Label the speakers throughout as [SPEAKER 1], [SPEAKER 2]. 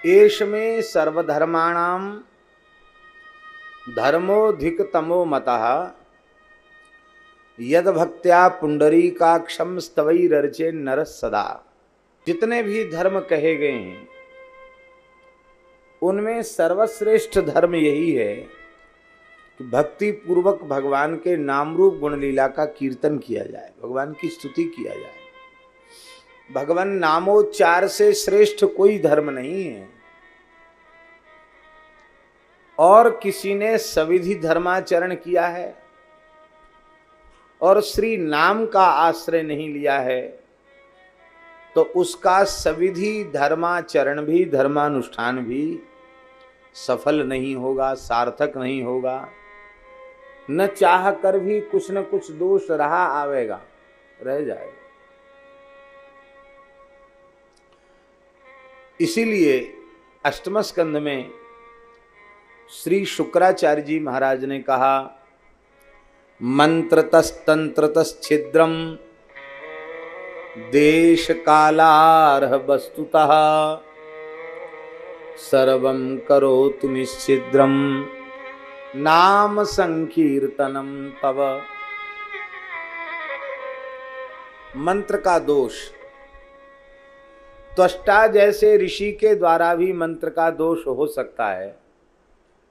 [SPEAKER 1] एष में सर्वधर्माणाम धर्मोधिकतमो मतः यद भक्त्या पुंडरीकाक्षम स्तवैरर्चे नर सदा। जितने भी धर्म कहे गए हैं उनमें सर्वश्रेष्ठ धर्म यही है कि भक्ति पूर्वक भगवान के नाम रूप गुण लीला का कीर्तन किया जाए, भगवान की स्तुति किया जाए। भगवान नामोच्चार से श्रेष्ठ कोई धर्म नहीं है। और किसी ने सविधि धर्माचरण किया है और श्री नाम का आश्रय नहीं लिया है तो उसका सविधि धर्माचरण भी, धर्मानुष्ठान भी सफल नहीं होगा, सार्थक नहीं होगा। न चाह कर भी कुछ न कुछ दोष रहा आवेगा, रह जाएगा। इसीलिए अष्टम स्कंद में श्री शुक्राचार्य जी महाराज ने कहा, मंत्रतस्तंत्रतश्छिद्रम देश कालारह वस्तुतः सर्वं करोतु निश्चिद्रम नाम संकीर्तनम तव। मंत्र का दोष, त्वष्टा जैसे ऋषि के द्वारा भी मंत्र का दोष हो सकता है,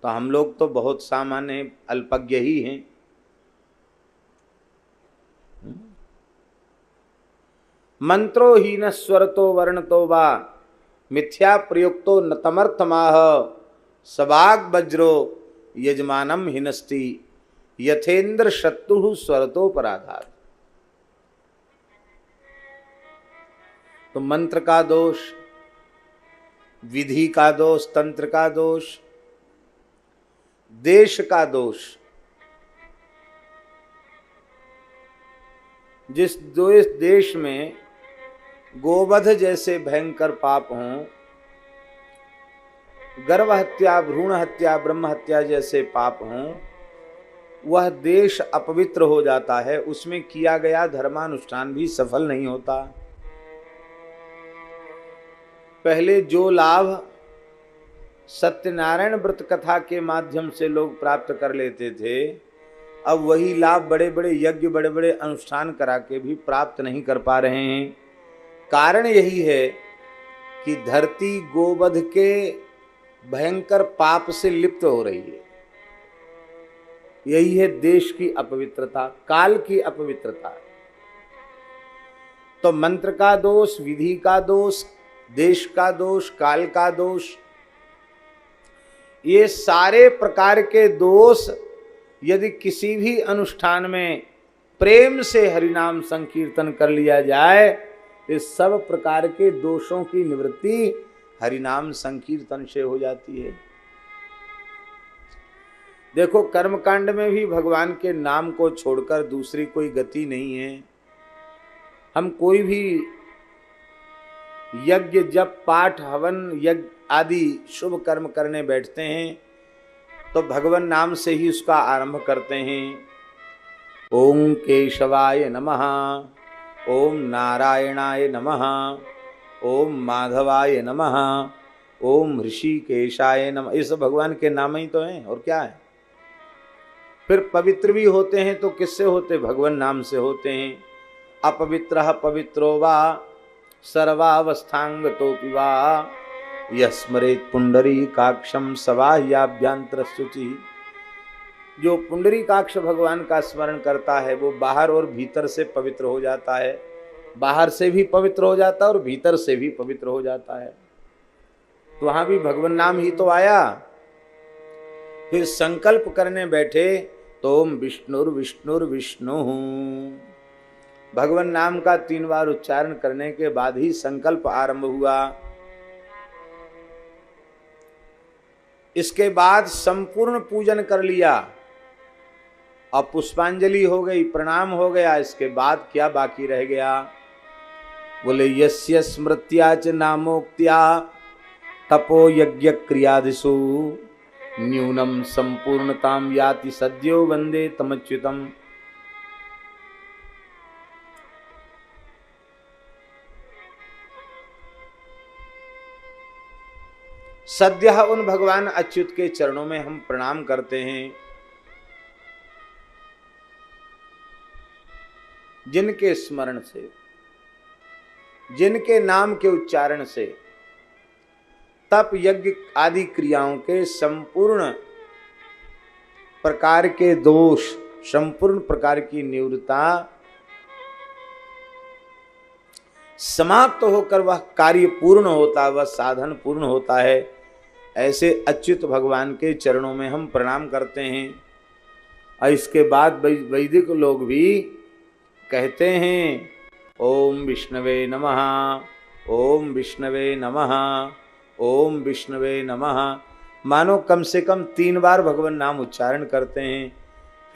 [SPEAKER 1] तो हम लोग तो बहुत सामान्य अल्पज्ञ ही हैं। मंत्रो हीन स्वरतो वर्णतो वा मिथ्या प्रयुक्तो न तमर्थमाह सबाग वज्रो यजमानम हिनस्ति यथेन्द्र शत्रु स्वरतो पराधार। तो मंत्र का दोष, विधि का दोष, तंत्र का दोष, देश का दोष। जिस देश में गोवध जैसे भयंकर पाप हों, गर्भ हत्या, भ्रूण हत्या, ब्रह्म हत्या जैसे पाप हों, वह देश अपवित्र हो जाता है। उसमें किया गया धर्मानुष्ठान भी सफल नहीं होता। पहले जो लाभ सत्यनारायण व्रत कथा के माध्यम से लोग प्राप्त कर लेते थे, अब वही लाभ बड़े बड़े यज्ञ, बड़े बड़े अनुष्ठान करा के भी प्राप्त नहीं कर पा रहे हैं। कारण यही है कि धरती गोवध के भयंकर पाप से लिप्त हो रही है। यही है देश की अपवित्रता, काल की अपवित्रता। तो मंत्र का दोष, विधि का दोष, देश का दोष, काल का दोष, ये सारे प्रकार के दोष यदि किसी भी अनुष्ठान में प्रेम से हरिनाम संकीर्तन कर लिया जाए, इस सब प्रकार के दोषों की निवृत्ति हरिनाम संकीर्तन से हो जाती है। देखो, कर्मकांड में भी भगवान के नाम को छोड़कर दूसरी कोई गति नहीं है। हम कोई भी यज्ञ, जप, पाठ, हवन, यज्ञ आदि शुभ कर्म करने बैठते हैं तो भगवान नाम से ही उसका आरंभ करते हैं। ओम केशवाय नमः, ओम नारायणाय नमः, ओम माधवाय नमः, ओम ऋषिकेशाय नमः। ये सब भगवान के नाम ही तो हैं, और क्या है। फिर पवित्र भी होते हैं तो किससे होते? भगवान नाम से होते हैं। अपवित्रः पवित्रो वा सर्वावस्थांगतोऽपि वा यस्मरेत् पुंडरीकाक्षं सबाह्याभ्यंतरशुचि। जो पुंडरीकाक्ष भगवान का स्मरण करता है वो बाहर और भीतर से पवित्र हो जाता है। बाहर से भी पवित्र हो जाता है और भीतर से भी पवित्र हो जाता है। तो वहां भी भगवान नाम ही तो आया। फिर संकल्प करने बैठे तो ओम विष्णुर्विष्णुर्विष्णु, भगवान नाम का 3 बार उच्चारण करने के बाद ही संकल्प आरंभ हुआ। इसके बाद संपूर्ण पूजन कर लिया, अब पुष्पांजलि हो गई, प्रणाम हो गया। इसके बाद क्या बाकी रह गया? बोले यस्य स्मृत्या च नामोक्त्या तपो यज्ञ क्रियादिषु न्यूनम संपूर्णताम याति सद्यो वंदे तमच्युतम। सद्यः उन भगवान अच्युत के चरणों में हम प्रणाम करते हैं जिनके स्मरण से, जिनके नाम के उच्चारण से तप यज्ञ आदि क्रियाओं के संपूर्ण प्रकार के दोष, संपूर्ण प्रकार की निवृत्ता समाप्त होकर वह कार्य पूर्ण होता है, वह साधन पूर्ण होता है। ऐसे अच्युत भगवान के चरणों में हम प्रणाम करते हैं। और इसके बाद वैदिक लोग भी कहते हैं ओम विष्णवे नमः, ओम विष्णवे नमः, ओम विष्णवे नमः। मानो कम से कम 3 बार भगवान नाम उच्चारण करते हैं।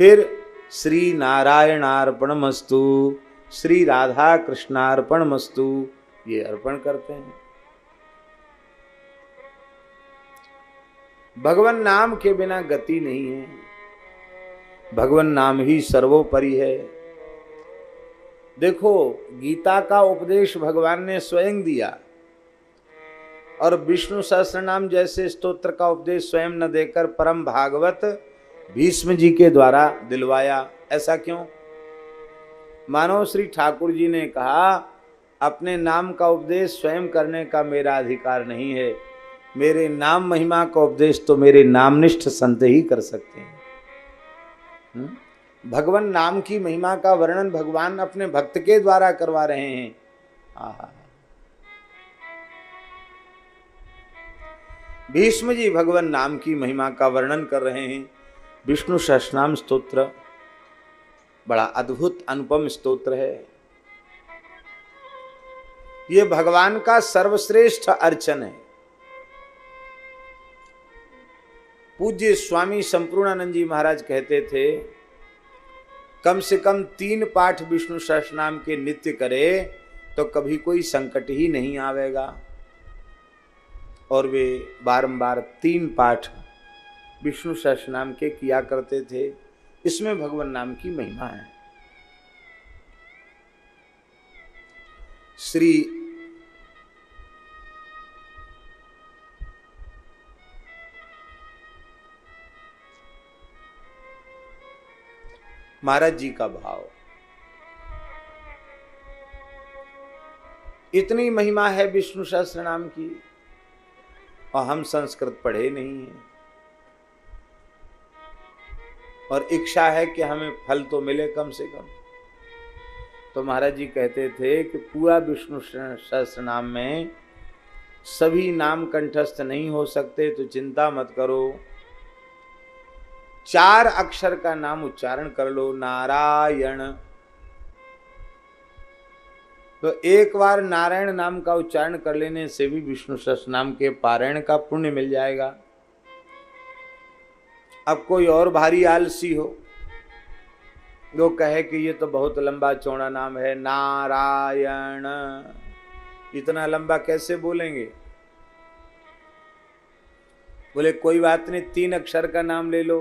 [SPEAKER 1] फिर श्री नारायणार्पणमस्तु, श्री राधा कृष्णार्पणमस्तु ये अर्पण करते हैं। भगवान नाम के बिना गति नहीं है, भगवान नाम ही सर्वोपरि है। देखो गीता का उपदेश भगवान ने स्वयं दिया और विष्णु सहस्त्रनाम जैसे स्तोत्र का उपदेश स्वयं न देकर परम भागवत भीष्म जी के द्वारा दिलवाया। ऐसा क्यों? मानो श्री ठाकुर जी ने कहा अपने नाम का उपदेश स्वयं करने का मेरा अधिकार नहीं है, मेरे नाम महिमा का उपदेश तो मेरे नामनिष्ठ संत ही कर सकते हैं। भगवान नाम की महिमा का वर्णन भगवान अपने भक्त के द्वारा करवा रहे हैं। आहा, भीष्म जी भगवान नाम की महिमा का वर्णन कर रहे हैं। विष्णु सहस्रनाम स्तोत्र बड़ा अद्भुत अनुपम स्तोत्र है। ये भगवान का सर्वश्रेष्ठ अर्चन है। पूज्य स्वामी संपूर्णानंद जी महाराज कहते थे कम से कम 3 पाठ विष्णु सहस्रनाम के नित्य करे तो कभी कोई संकट ही नहीं आवेगा। और वे बारंबार 3 पाठ विष्णु सहस्रनाम के किया करते थे। इसमें भगवान नाम की महिमा है। श्री महाराज जी का भाव, इतनी महिमा है विष्णु सहस्त्रनाम की और हम संस्कृत पढ़े नहीं हैं और इच्छा है कि हमें फल तो मिले कम से कम। तो महाराज जी कहते थे कि पूरा विष्णु सहस्त्रनाम में सभी नाम कंठस्थ नहीं हो सकते तो चिंता मत करो, 4 अक्षर का नाम उच्चारण कर लो, नारायण। तो एक बार नारायण नाम का उच्चारण कर लेने से भी विष्णु सहस्त्रनाम के पारायण का पुण्य मिल जाएगा। अब कोई और भारी आलसी हो वो कहे कि ये तो बहुत लंबा चौड़ा नाम है नारायण, इतना लंबा कैसे बोलेंगे? बोले कोई बात नहीं, 3 अक्षर का नाम ले लो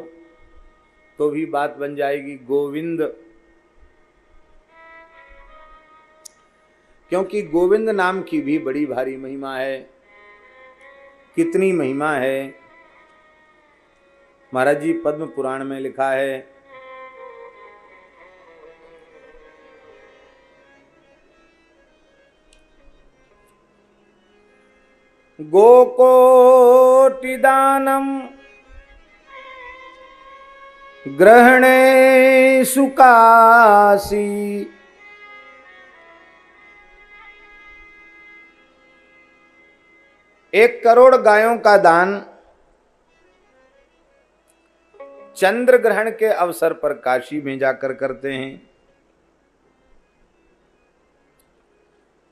[SPEAKER 1] तो भी बात बन जाएगी, गोविंद। क्योंकि गोविंद नाम की भी बड़ी भारी महिमा है। कितनी महिमा है? महाराज जी पद्म पुराण में लिखा है गोकोटिदानम ग्रहणे सुकासी, 1 करोड़ गायों का दान चंद्र ग्रहण के अवसर पर काशी में जाकर करते हैं।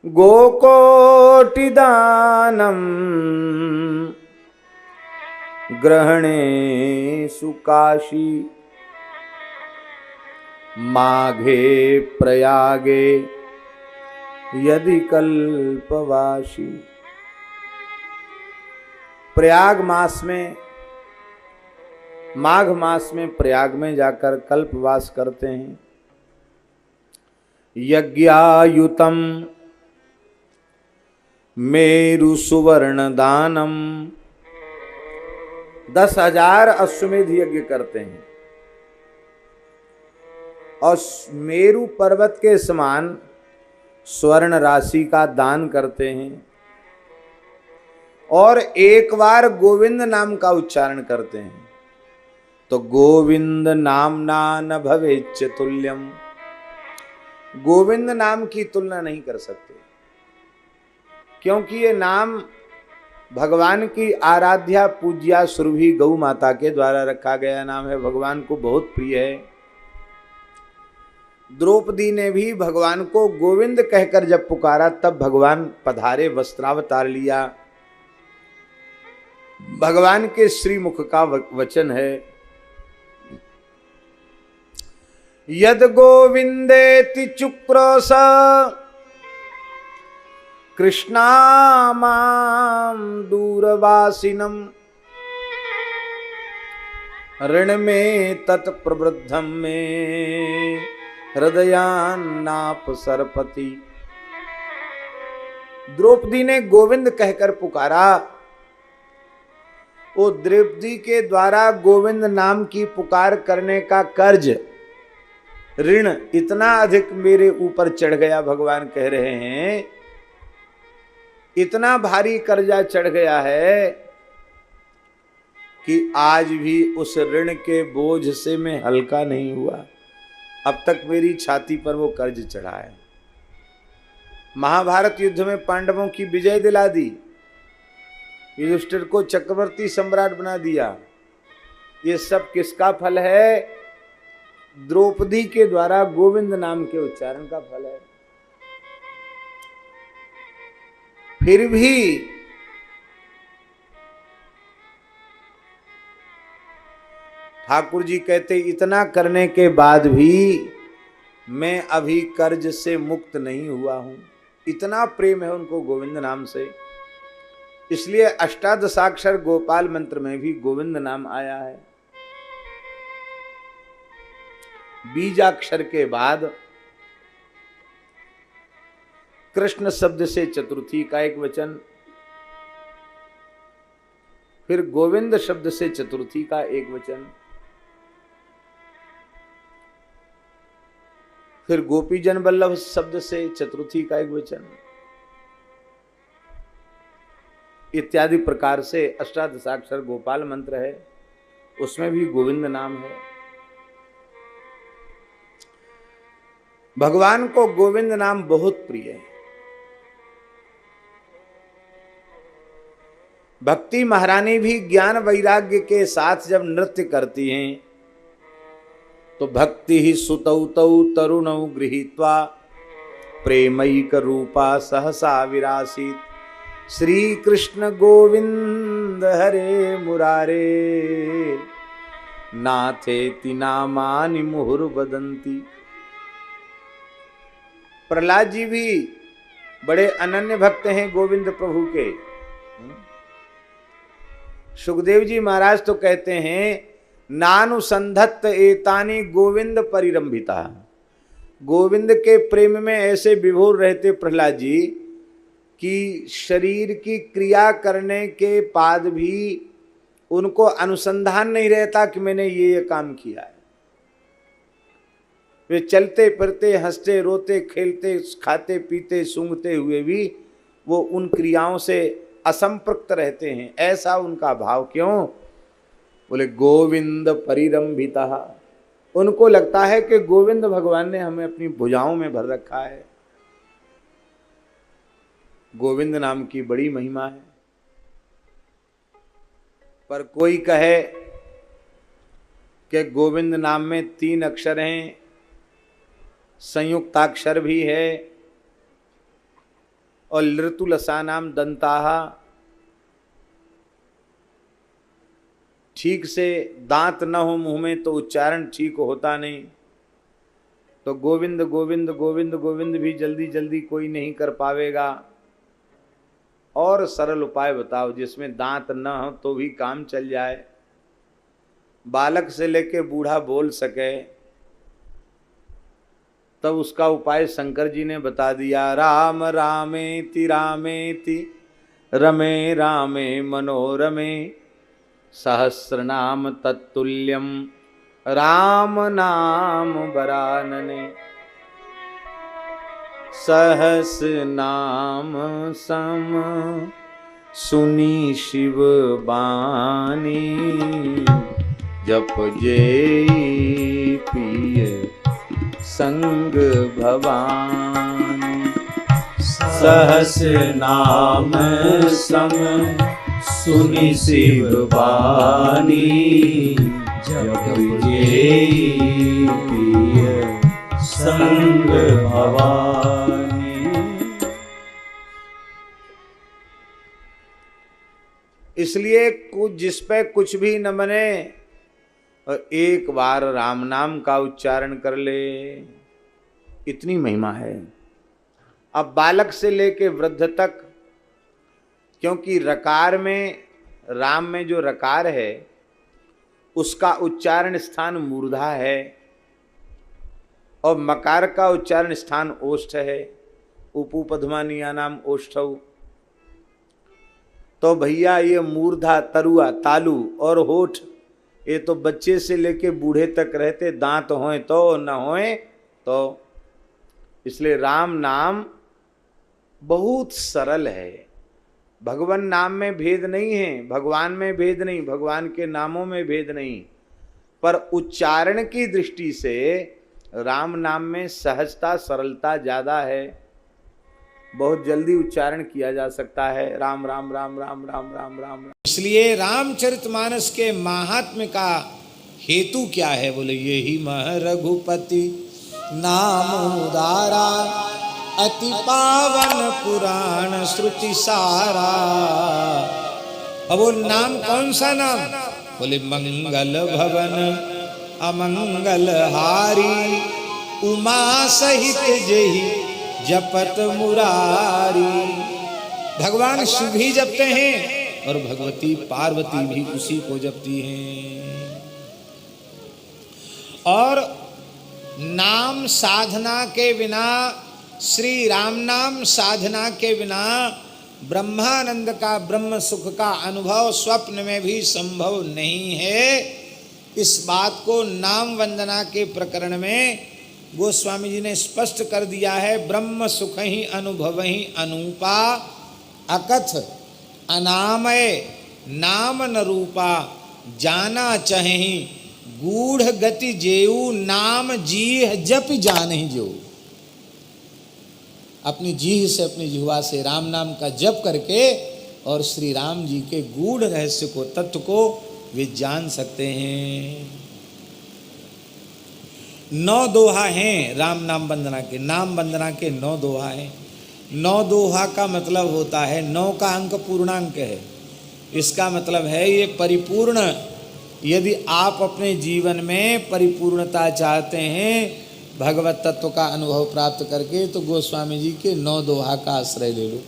[SPEAKER 1] गोकोटि दानम ग्रहणे सुकाशी, माघे प्रयागे यदि कल्पवासी। प्रयाग मास में, माघ मास में प्रयाग में जाकर कल्पवास करते हैं। यज्ञायुतम मेरु सुवर्ण दानम 10,000 अश्वमेध यज्ञ करते हैं और मेरु पर्वत के समान स्वर्ण राशि का दान करते हैं और एक बार गोविंद नाम का उच्चारण करते हैं तो गोविंद नामना न भवेच्च तुल्यम, गोविंद नाम की तुलना नहीं कर सकते, क्योंकि ये नाम भगवान की आराध्या पूज्या सुरभि गौ माता के द्वारा रखा गया नाम है, भगवान को बहुत प्रिय है। द्रौपदी ने भी भगवान को गोविंद कहकर जब पुकारा तब भगवान पधारे, वस्त्रावतार लिया। भगवान के श्रीमुख का वचन है, यद गोविंदेति चुक्रोश कृष्णामां दूरवासिनम ऋण में तत्प्रवृद्धम में हृदयान्नाप सरपति। द्रौपदी ने गोविंद कहकर पुकारा, वो द्रौपदी के द्वारा गोविंद नाम की पुकार करने का कर्ज, ऋण इतना अधिक मेरे ऊपर चढ़ गया, भगवान कह रहे हैं इतना भारी कर्जा चढ़ गया है कि आज भी उस ऋण के बोझ से मैं हल्का नहीं हुआ। अब तक मेरी छाती पर वो कर्ज चढ़ा है। महाभारत युद्ध में पांडवों की विजय दिला दी, युधिष्ठिर को चक्रवर्ती सम्राट बना दिया। ये सब किसका फल है? द्रौपदी के द्वारा गोविंद नाम के उच्चारण का फल है। फिर भी ठाकुर जी कहते इतना करने के बाद भी मैं अभी कर्ज से मुक्त नहीं हुआ हूं। इतना प्रेम है उनको गोविंद नाम से, इसलिए अष्टादशाक्षर गोपाल मंत्र में भी गोविंद नाम आया है। बीजाक्षर के बाद कृष्ण शब्द से चतुर्थी का एक वचन, फिर गोविंद शब्द से चतुर्थी का एक वचन, फिर गोपीजन वल्लभ शब्द से चतुर्थी का एक वचन, इत्यादि प्रकार से अष्टादशाक्षर गोपाल मंत्र है, उसमें भी गोविंद नाम है। भगवान को गोविंद नाम बहुत प्रिय है। भक्ति महारानी भी ज्ञान वैराग्य के साथ जब नृत्य करती हैं तो भक्ति ही सुतौ तौ तरुणौ गृहीत्वा प्रेमैक रूपा सहसा विरासीत। श्री कृष्ण गोविंद हरे मुरारे नाथेति नामानि मुहुर्वदन्ति। प्रहलाद जी भी बड़े अनन्य भक्त हैं गोविंद प्रभु के। सुखदेव जी महाराज तो कहते हैं नानुसंधत्त एतानि गोविंद परिरंभिता। गोविंद के प्रेम में ऐसे विभोर रहते प्रहलाद जी कि शरीर की क्रिया करने के बाद भी उनको अनुसंधान नहीं रहता कि मैंने ये काम किया है। वे चलते फिरते हंसते रोते खेलते खाते पीते सूंघते हुए भी वो उन क्रियाओं से असंपृक्त रहते हैं। ऐसा उनका भाव क्यों? बोले गोविंद परिरंभिता। उनको लगता है कि गोविंद भगवान ने हमें अपनी भुजाओं में भर रखा है। गोविंद नाम की बड़ी महिमा है। पर कोई कहे कि गोविंद नाम में 3 अक्षर हैं, संयुक्ताक्षर भी है और लृतुलसानाम दंताहा, ठीक से दांत न हो मुंह में तो उच्चारण ठीक होता नहीं। तो गोविंद गोविंद गोविंद गोविंद भी जल्दी जल्दी कोई नहीं कर पावेगा। और सरल उपाय बताओ जिसमें दांत न हो तो भी काम चल जाए, बालक से लेके बूढ़ा बोल सके। तब उसका उपाय शंकर जी ने बता दिया। राम रामेति रामेति रमे रामे मनोरमे सहस्रनाम तत्तुल्यम राम नाम वरानने। सहस नाम सम सुनी शिव बानी, जप जे पिय संग भवानी।
[SPEAKER 2] सहस नाम सम सुनि शिव बानी, जप जे पिय संग भवानी।
[SPEAKER 1] इसलिए कुछ जिस पे कुछ भी न बने और एक बार राम नाम का उच्चारण कर ले, इतनी महिमा है। अब बालक से लेके वृद्ध तक, क्योंकि रकार में, राम में जो रकार है उसका उच्चारण स्थान मूर्धा है और मकार का उच्चारण स्थान ओष्ठ है। उपू पद्मानिया नाम ओष्ठौ। तो भैया ये मूर्धा, तरुआ, तालु और होठ, ये तो बच्चे से लेके बूढ़े तक रहते, दांत होए तो न होए तो। इसलिए राम नाम बहुत सरल है। भगवान नाम में भेद नहीं है, भगवान में भेद नहीं, भगवान के नामों में भेद नहीं, पर उच्चारण की दृष्टि से राम नाम में सहजता, सरलता ज्यादा है। बहुत जल्दी उच्चारण किया जा सकता है, राम राम राम राम राम राम राम। इसलिए रामचरितमानस के महात्म्य का हेतु क्या है? बोले यही मह रघुपति नाम उदारा, अति पावन पुराण श्रुति सारा। अब वो नाम कौन सा नाम? बोले मंगल भवन अमंगल हारी, उमा सहित जही जपत मुरारी। भगवान शिव भी जपते हैं और भगवती पार्वती भी उसी को जपती हैं। और नाम साधना के बिना, श्री राम नाम साधना के बिना ब्रह्मानंद का, ब्रह्म सुख का अनुभव स्वप्न में भी संभव नहीं है। इस बात को नाम वंदना के प्रकरण में गोस्वामी जी ने स्पष्ट कर दिया है। ब्रह्म सुख ही अनुभव ही अनूपा, अकथ अनामय नाम न रूपा, जाना चहि गूढ़ गति जेऊ, नाम जीह जप जान ही जो। अपनी जीह से, अपनी जिह्वा से राम नाम का जप करके और श्री राम जी के गूढ़ रहस्य को, तत्व को वे जान सकते हैं। 9 दोहा हैं राम नाम वंदना के। नाम वंदना के 9 दोहा हैं। 9 दोहा का मतलब होता है, 9 का अंक पूर्णांक है। इसका मतलब है ये परिपूर्ण। यदि आप अपने जीवन में परिपूर्णता चाहते हैं, भगवत तत्व का अनुभव प्राप्त करके, तो गोस्वामी जी के 9 दोहा का आश्रय ले लो।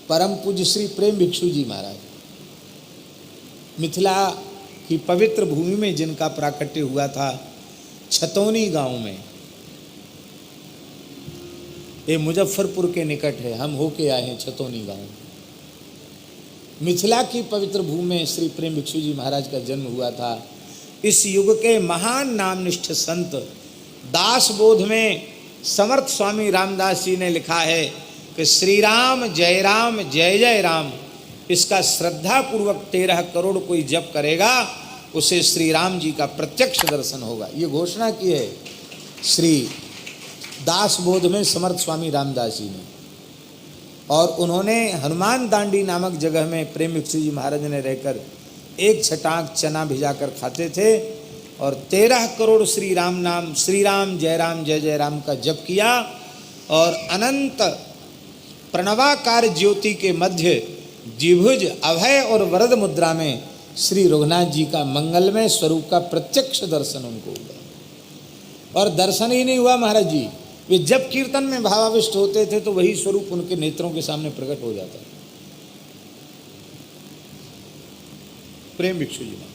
[SPEAKER 1] परम पूज्य श्री प्रेम भिक्षु जी महाराज, मिथिला की पवित्र भूमि में जिनका प्राकट्य हुआ था, छतौनी गांव में, ये मुजफ्फरपुर के निकट है, हम होके आए हैं छतौनी गांव। मिथिला की पवित्र भूमि में श्री प्रेम भिक्षु जी महाराज का जन्म हुआ था। इस युग के महान नामनिष्ठ संत दासबोध में समर्थ स्वामी रामदास जी ने लिखा है कि श्री राम जय जय राम, इसका श्रद्धा पूर्वक 13 करोड़ कोई जप करेगा, उसे श्री राम जी का प्रत्यक्ष दर्शन होगा। ये घोषणा की है श्री दासबोध में समर्थ स्वामी रामदास जी ने। और उन्होंने हनुमान दांडी नामक जगह में प्रेम भिक्षु जी महाराज ने रहकर 1 छटाक चना भिजाकर खाते थे और 13 करोड़ श्री राम नाम, श्री राम जय जय राम का जप किया। और अनंत प्रणवाकार ज्योति के मध्य द्विभुज अभय और वरद मुद्रा में श्री रघुनाथ जी का मंगलमय स्वरूप का प्रत्यक्ष दर्शन उनको हुआ। और दर्शन ही नहीं हुआ महाराज जी, वे जब कीर्तन में भावाविष्ट होते थे तो वही स्वरूप उनके नेत्रों के सामने प्रकट हो जाता। प्रेम भिक्षु जी महाराज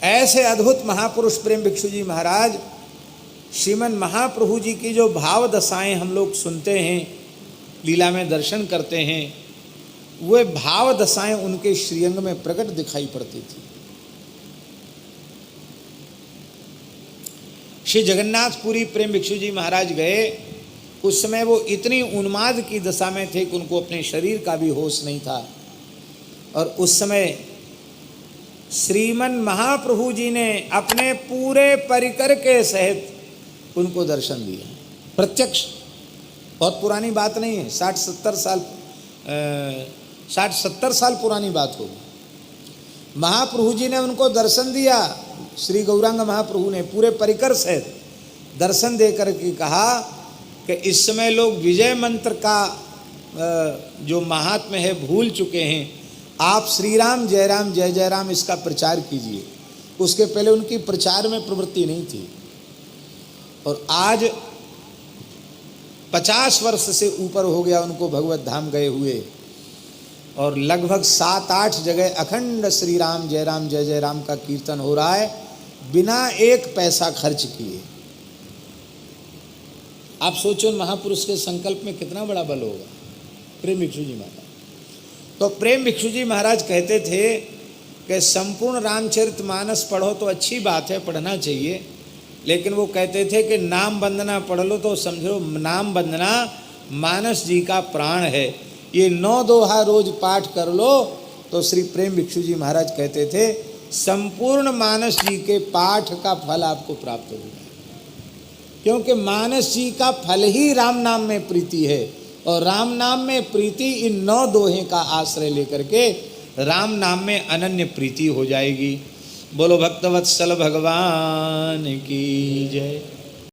[SPEAKER 1] ऐसे अद्भुत महापुरुष प्रेम भिक्षु जी महाराज, श्रीमन महाप्रभु जी की जो भाव दशाएं हम लोग सुनते हैं, लीला में दर्शन करते हैं, वे भाव दशाएं उनके श्रीअंग में प्रकट दिखाई पड़ती थी। श्री जगन्नाथपुरी प्रेम भिक्षु जी महाराज गए, उस समय वो इतनी उन्माद की दशा में थे कि उनको अपने शरीर का भी होश नहीं था। और उस समय श्रीमन महाप्रभु जी ने अपने पूरे परिकर के सहित उनको दर्शन दिया, प्रत्यक्ष। बहुत पुरानी बात नहीं है, 60-70 साल पुरानी बात होगी। महाप्रभु जी ने उनको दर्शन दिया, श्री गौरांग महाप्रभु ने पूरे परिकर सहित दर्शन दे करके कहा कि इस समय लोग विजय मंत्र का जो महात्म्य है भूल चुके हैं, आप श्री राम जय जय राम इसका प्रचार कीजिए। उसके पहले उनकी प्रचार में प्रवृत्ति नहीं थी। और आज 50 वर्ष से ऊपर हो गया उनको भगवत धाम गए हुए, और लगभग 7-8 जगह अखंड श्री राम जय जय राम का कीर्तन हो रहा है, बिना एक पैसा खर्च किए। आप सोचो महापुरुष के संकल्प में कितना बड़ा बल होगा। प्रेम भिक्षु जी महाराज, तो प्रेम भिक्षु जी महाराज कहते थे कि संपूर्ण रामचरितमानस पढ़ो तो अच्छी बात है, पढ़ना चाहिए, लेकिन वो कहते थे कि नाम वंदना पढ़ लो तो समझो नाम वंदना मानस जी का प्राण है। ये 9 दोहा रोज पाठ कर लो तो श्री प्रेम भिक्षु जी महाराज कहते थे संपूर्ण मानस जी के पाठ का फल आपको प्राप्त होगा। क्योंकि मानस जी का फल ही राम नाम में प्रीति है, और राम नाम में प्रीति इन 9 दोहे का आश्रय लेकर के राम नाम में अनन्य प्रीति हो जाएगी। बोलो भक्तवत्सल भगवान की जय।